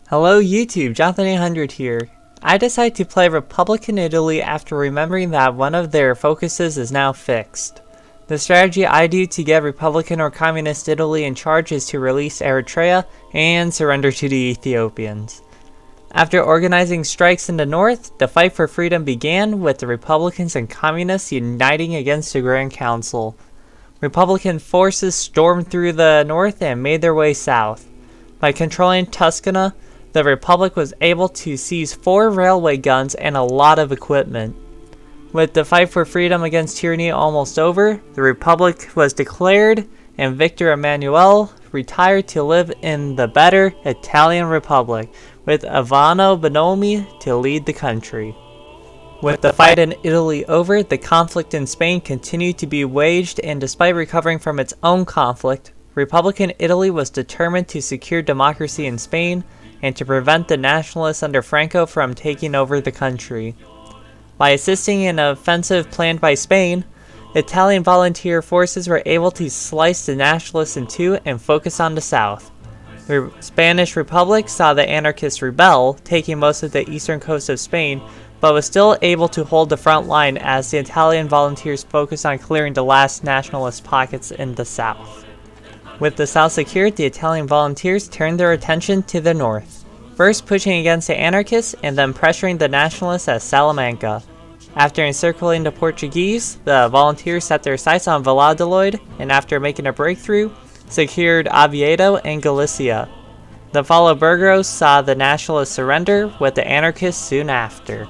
Hello YouTube, Jonathan800 here. I decided to play Republican Italy after remembering that one of their focuses is now fixed. The strategy I do to get Republican or Communist Italy in charge is to release Eritrea and surrender to the Ethiopians. After organizing strikes in the north, the fight for freedom began with the Republicans and Communists uniting against the Grand Council. Republican forces stormed through the north and made their way south. By controlling Tuscany, the Republic was able to seize 4 railway guns and a lot of equipment. With the fight for freedom against tyranny almost over, the Republic was declared and Victor Emmanuel retired to live in the better Italian Republic with Ivano Bonomi to lead the country. With the fight in Italy over, the conflict in Spain continued to be waged, and despite recovering from its own conflict, Republican Italy was determined to secure democracy in Spain and to prevent the nationalists under Franco from taking over the country. By assisting in an offensive planned by Spain, Italian volunteer forces were able to slice the nationalists in two and focus on the south. The Spanish Republic saw the anarchists rebel, taking most of the eastern coast of Spain, but was still able to hold the front line as the Italian volunteers focused on clearing the last nationalist pockets in the south. With the south secured, the Italian volunteers turned their attention to the north, first pushing against the anarchists and then pressuring the nationalists at Salamanca. After encircling the Portuguese, the volunteers set their sights on Valladolid and after making a breakthrough, secured Oviedo and Galicia. The fall of Burgos saw the nationalists surrender, with the anarchists soon after.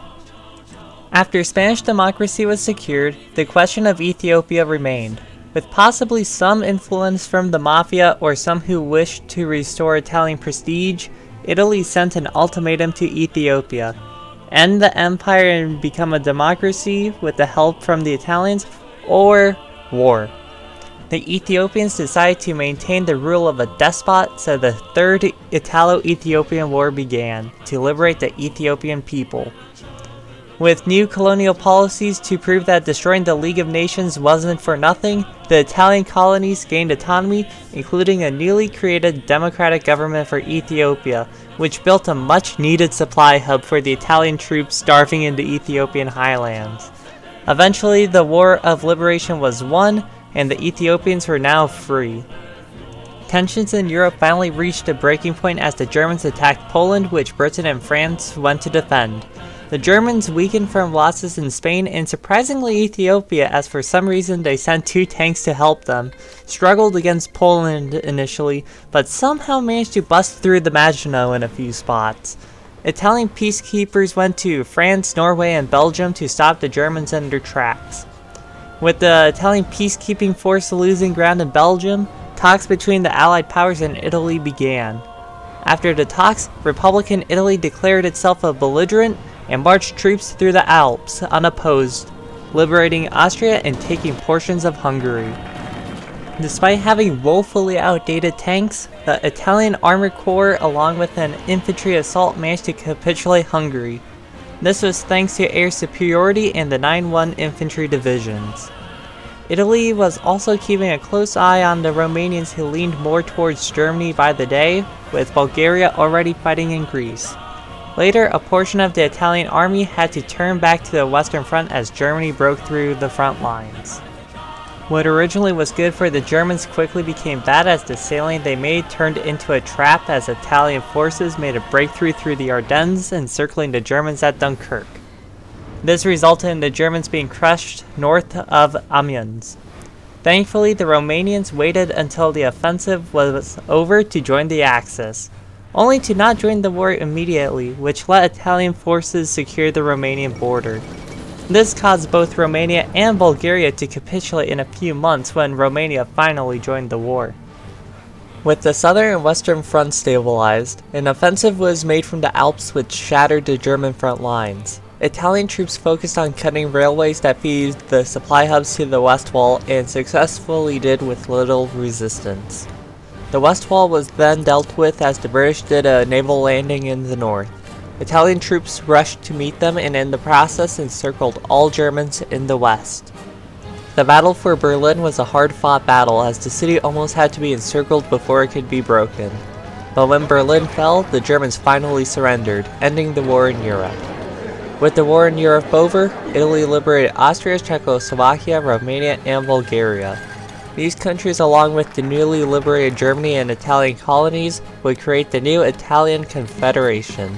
After Spanish democracy was secured, the question of Ethiopia remained. With possibly some influence from the mafia or some who wished to restore Italian prestige, Italy sent an ultimatum to Ethiopia: end the empire and become a democracy with the help from the Italians, or war. The Ethiopians decided to maintain the rule of a despot, so the Third Italo-Ethiopian War began to liberate the Ethiopian people. With new colonial policies to prove that destroying the League of Nations wasn't for nothing, the Italian colonies gained autonomy, including a newly created democratic government for Ethiopia, which built a much-needed supply hub for the Italian troops starving in the Ethiopian highlands. Eventually, the War of Liberation was won, and the Ethiopians were now free. Tensions in Europe finally reached a breaking point as the Germans attacked Poland, which Britain and France went to defend. The Germans weakened from losses in Spain and surprisingly Ethiopia, as for some reason they sent 2 tanks to help them, struggled against Poland initially, but somehow managed to bust through the Maginot in a few spots. Italian peacekeepers went to France, Norway, and Belgium to stop the Germans in their tracks. With the Italian peacekeeping force losing ground in Belgium, talks between the Allied powers and Italy began. After the talks, Republican Italy declared itself a belligerent and marched troops through the Alps unopposed, liberating Austria and taking portions of Hungary. Despite having woefully outdated tanks, the Italian Armored Corps along with an infantry assault managed to capitulate Hungary. This was thanks to air superiority and the 9-1 infantry divisions. Italy was also keeping a close eye on the Romanians who leaned more towards Germany by the day, with Bulgaria already fighting in Greece. Later, a portion of the Italian army had to turn back to the Western Front as Germany broke through the front lines. What originally was good for the Germans quickly became bad as the sailing they made turned into a trap as Italian forces made a breakthrough through the Ardennes, encircling the Germans at Dunkirk. This resulted in the Germans being crushed north of Amiens. Thankfully, the Romanians waited until the offensive was over to join the Axis, only to not join the war immediately, which let Italian forces secure the Romanian border. This caused both Romania and Bulgaria to capitulate in a few months when Romania finally joined the war. With the southern and western fronts stabilized, an offensive was made from the Alps which shattered the German front lines. Italian troops focused on cutting railways that feed the supply hubs to the West Wall and successfully did with little resistance. The West Wall was then dealt with as the British did a naval landing in the north. Italian troops rushed to meet them and in the process encircled all Germans in the west. The battle for Berlin was a hard-fought battle as the city almost had to be encircled before it could be broken. But when Berlin fell, the Germans finally surrendered, ending the war in Europe. With the war in Europe over, Italy liberated Austria, Czechoslovakia, Romania, and Bulgaria. These countries, along with the newly liberated Germany and Italian colonies, would create the new Italian Confederation.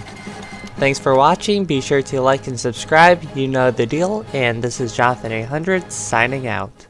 Thanks for watching, be sure to like and subscribe, you know the deal, and this is Jonathan 800 signing out.